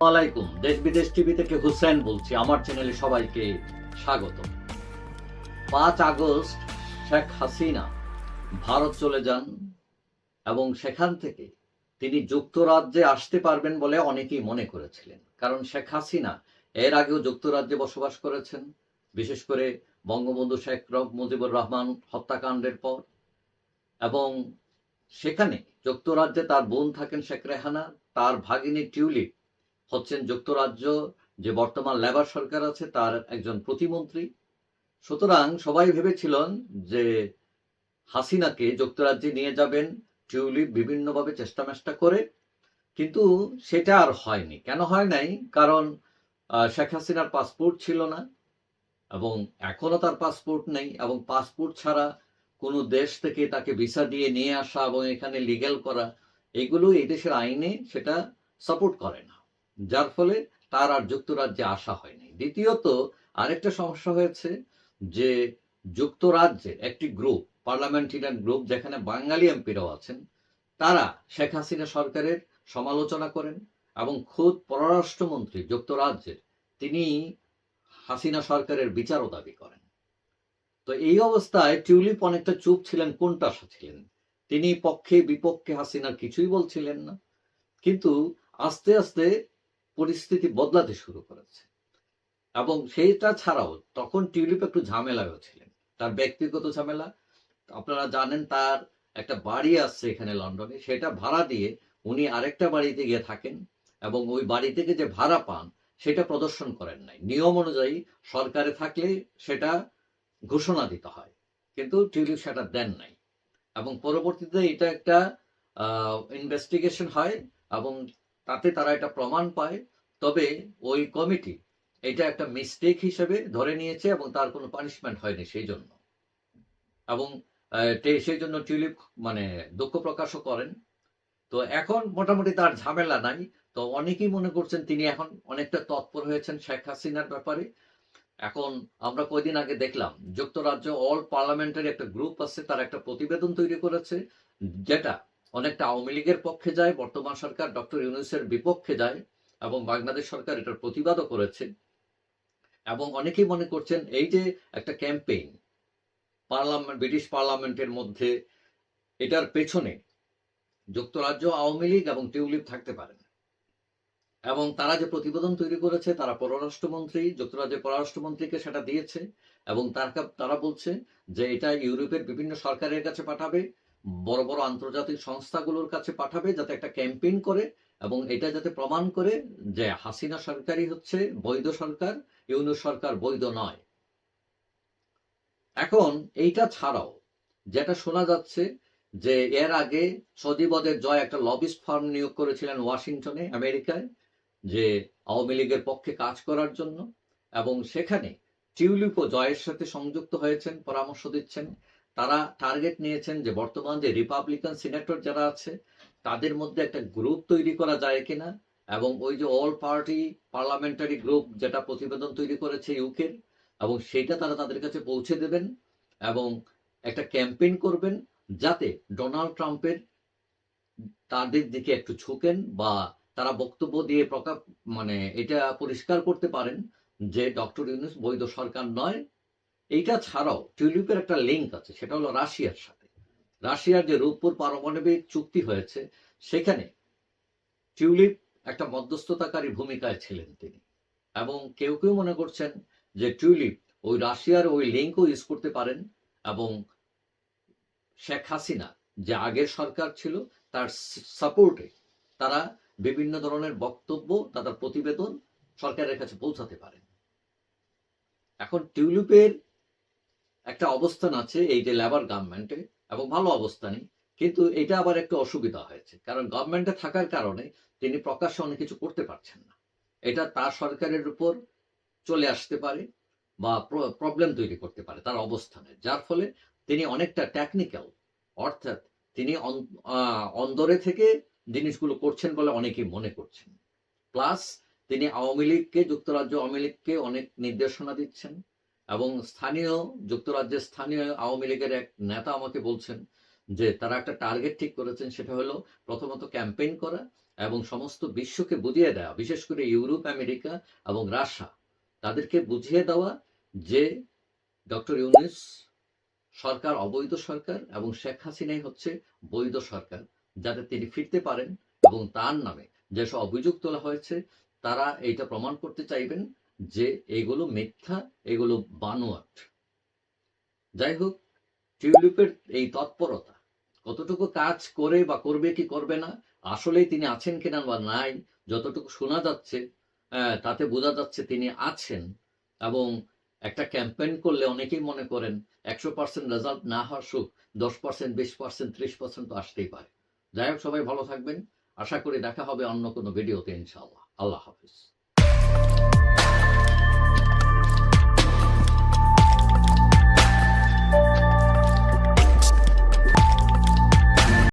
আলাইকুম। দেশ বিদেশ টিভি থেকে হুসেন বলছি। আমার চ্যানেলে সবাইকে স্বাগত। 5 আগস্ট শেখ হাসিনা ভারত চলে যান এবং সেখান থেকে তিনি যুক্তরাজ্যে আসতে পারবেন বলে অনেকেই মনে করেছিলেন। কারণ শেখ হাসিনা এর আগেও যুক্তরাজ্যে বসবাস করেছেন, বিশেষ করে বঙ্গবন্ধু শেখ মুজিবুর রহমান হত্যাকাণ্ডের পর। এবং সেখানে যুক্তরাজ্যে তার বোন থাকেন শেখ রেহানা, তার ভাগিনী টিউলিপ হচ্ছেন যুক্তরাজ্য যে বর্তমান লেবার সরকার আছে তার একজন প্রতিমন্ত্রী। সুতরাং সবাই ভেবেছিলেন যে হাসিনাকে যুক্তরাজ্যে নিয়ে যাবেন টিউলিপ বিভিন্নভাবে চেষ্টা করে, কিন্তু সেটা আর হয়নি। কেন হয় নাই? কারণ শেখ হাসিনার পাসপোর্ট ছিল না এবং এখনো তার পাসপোর্ট নেই, এবং পাসপোর্ট ছাড়া কোনো দেশ থেকে তাকে ভিসা দিয়ে নিয়ে আসা এবং এখানে লিগ্যাল করা, এগুলো এই দেশের আইনে সেটা সাপোর্ট করে না। যার ফলে তার আর যুক্তরাজ্যে আসা হয়নি। দ্বিতীয়ত আরেকটা সমস্যা হয়েছে যে যুক্তরাজ্যের একটি গ্রুপ, পার্লামেন্টারিয়ান গ্রুপ, যেখানে বাঙালি এমপিরাও আছেন, তারা শেখ হাসিনা সরকারের সমালোচনা করেন এবং খোদ পররাষ্ট্রমন্ত্রী যুক্তরাজ্যের তিনি হাসিনা সরকারের বিচারও দাবি করেন। তো এই অবস্থায় টিউলিপ অনেকটা চুপ ছিলেন, কোণঠাসা ছিলেন। তিনি পক্ষে বিপক্ষে হাসিনার কিছুই বলছিলেন না। কিন্তু আস্তে আস্তে পরিস্থিতি বদলাতে শুরু করেছে। এবং সেইটা ছাড়াও তখন টিউলিপ একটু ঝামেলায়ও ছিলেন, তার ব্যক্তিগত ঝামেলা। আপনারা জানেন তার একটা বাড়ি আছে এখানে লন্ডনে, সেটা ভাড়া দিয়ে উনি আরেকটা বাড়িতে গিয়ে থাকেন এবং ওই বাড়ি থেকে যে ভাড়া পান সেটা প্রদর্শন করেন নাই। নিয়ম অনুযায়ী সরকারে থাকলে সেটা ঘোষণা দিতে হয়, কিন্তু টিউলিপ সেটা দেন নাই। এবং পরবর্তীতে এটা একটা ইনভেস্টিগেশন হয় এবং তাতে তারা এটা প্রমাণ পায়। তবে ওই কমিটি এটা একটা মিস্টেক হিসেবে ধরে নিয়েছে এবং তার কোনো পানিশমেন্ট হয়নি সেই জন্য। এবং সেই জন্য টিউলিপ মানে দুঃখ প্রকাশও করেন। তো এখন মোটামুটি তার ঝামেলা নাই। তো অনেকেই মনে করছেন তিনি এখন অনেকটা তৎপর হয়েছেন শেখ হাসিনার ব্যাপারে। এখন আমরা কয়দিন আগে দেখলাম যুক্তরাজ্য অল পার্লামেন্টারি একটা গ্রুপ আছে, তারা একটা প্রতিবেদন তৈরি করেছে যেটা অনেকটা আওয়ামী লীগের পক্ষে যায়, বর্তমান সরকার ডক্টর ইউনূসের বিপক্ষে যায়, এবং বাংলাদেশ সরকার এটার প্রতিবাদও করেছে। এবং অনেকেই মনে করছেন এই যে একটা ক্যাম্পেইন ব্রিটিশ পার্লামেন্টের মধ্যে, এটার পেছনে যুক্তরাজ্য, আওয়ামী লীগ এবং টিউলিপ থাকতে পারেন। এবং তারা যে প্রতিবেদন তৈরি করেছে, তারা যুক্তরাজ্যের পররাষ্ট্রমন্ত্রীকে সেটা দিয়েছে এবং তারা বলছে যে এটা ইউরোপের বিভিন্ন সরকারের কাছে পাঠাবে, বড় বড় আন্তর্জাতিক সংস্থাগুলোর কাছে পাঠাবে, যাতে একটা ক্যাম্পেইন করে এবং এটা যাতে প্রমাণ করে যে হাসিনা সরকারই হচ্ছে বৈধ সরকার, ইউনূস সরকার বৈধ নয়। এখন এইটা ছাড়াও যেটা শোনা যাচ্ছে যে এর আগে সজীবদের জয় একটা লবিস্ট ফার্ম নিয়োগ করেছিলেন ওয়াশিংটনে, আমেরিকায়, যে আওয়ামী লীগের পক্ষে কাজ করার জন্য, এবং সেখানে টিউলিপও জয়ের সাথে সংযুক্ত হয়েছেন, পরামর্শ দিচ্ছেন। তারা টার্গেট নিয়েছেন যে বর্তমান যে রিপাবলিকান সিনেটর যারা আছে তাদের মধ্যে একটা গ্রুপ তৈরি করা যায় কিনা, এবং ওই যে অল পার্টি পার্লামেন্টারি গ্রুপ যেটা প্রতিবেদন তৈরি করেছে ইউকের, এবং সেইটা তারা তাদের কাছে পৌঁছে দেবেন এবং একটা ক্যাম্পেইন করবেন যাতে ডোনাল্ড ট্রাম্পের তাদের দিকে একটু ঝুঁকেন, বা তারা বক্তব্য দিয়ে এটা পরিষ্কার করতে পারেন যে ডক্টর ইউনূস বৈধ সরকার নয়। এইটা ছাড়াও টিউলিপের একটা লিঙ্ক আছে, সেটা হলো রাশিয়ার সাথে। রাশিয়ার যে রূপপুর পারমাণবিক চুক্তি হয়েছে সেখানে টিউলিপ একটা মধ্যস্থতাকারী ভূমিকায় ছিলেন তিনি। এবং কেউ কেউ মনে করছেন যে টিউলিপ ওই রাশিয়ার ওই লিঙ্কও ইউজ করতে পারেন এবং শেখ হাসিনা যে আগের সরকার ছিল তার সাপোর্টে তারা বিভিন্ন ধরনের বক্তব্য, তাদের প্রতিবেদন সরকারের কাছে পৌঁছাতে পারেন। এখন টিউলিপের একটা অবস্থান আছে এই যে লেবার গভর্নমেন্টে, এবং ভালো অবস্থানই, কিন্তু এটা আবার একটু অসুবিধা হয়েছে, কারণ গভর্নমেন্টে থাকার কারণে তিনি প্রকাশ্যে অনেক কিছু করতে পারছেন না। এটা তার সরকারের উপর চলে আসতে পারে বা প্রবলেম তৈরি করতে পারে তার অবস্থানে, যার ফলে তিনি অনেকটা টেকনিক্যাল, অর্থাৎ তিনি অন্দরে থেকে জিনিসগুলো করছেন বলে অনেকেই মনে করছেন। প্লাস তিনি যুক্তরাজ্য আওয়ামী লীগকে অনেক নির্দেশনা দিচ্ছেন, এবং যুক্তরাজ্যের স্থানীয় আওয়ামী লীগের এক নেতা আমাকে বলছেন যে তারা একটা টার্গেট ঠিক করেছেন, সেটা হলো প্রথমত ক্যাম্পেইন করা এবং সমস্ত বিশ্বকে বুঝিয়ে দেওয়া, বিশেষ করে ইউরোপ, আমেরিকা এবং রাশিয়া, তাদেরকে বুঝিয়ে দেওয়া যে ডক্টর ইউনূস সরকার অবৈধ সরকার এবং শেখ হাসিনাই হচ্ছে বৈধ সরকার, যাতে তিনি ফিরতে পারেন এবং তার নামে যেসব অভিযোগ তোলা হয়েছে তারা এইটা প্রমাণ করতে চাইবেন যে এগুলো মিথ্যা, এগুলো বানোয়াট। যাই হোক, টিউলিপের এই তৎপরতা কতটুকু কাজ করে বা করবে কি করবে না, আসলেই তিনি আছেন কিনা বা নাই, যতটুকু শোনা যাচ্ছে তাতে বোঝা যাচ্ছে তিনি আছেন। এবং একটা ক্যাম্পেইন করলে অনেকেই মনে করেন 100% রেজাল্ট না হওয়ার সুখ 10%, 20%, 30% তো আসতেই পারে। যাই হোক, সবাই ভালো থাকবেন। আশা করি দেখা হবে অন্য কোনো ভিডিওতে ইনশাআল্লাহ। আল্লাহ হাফিজ।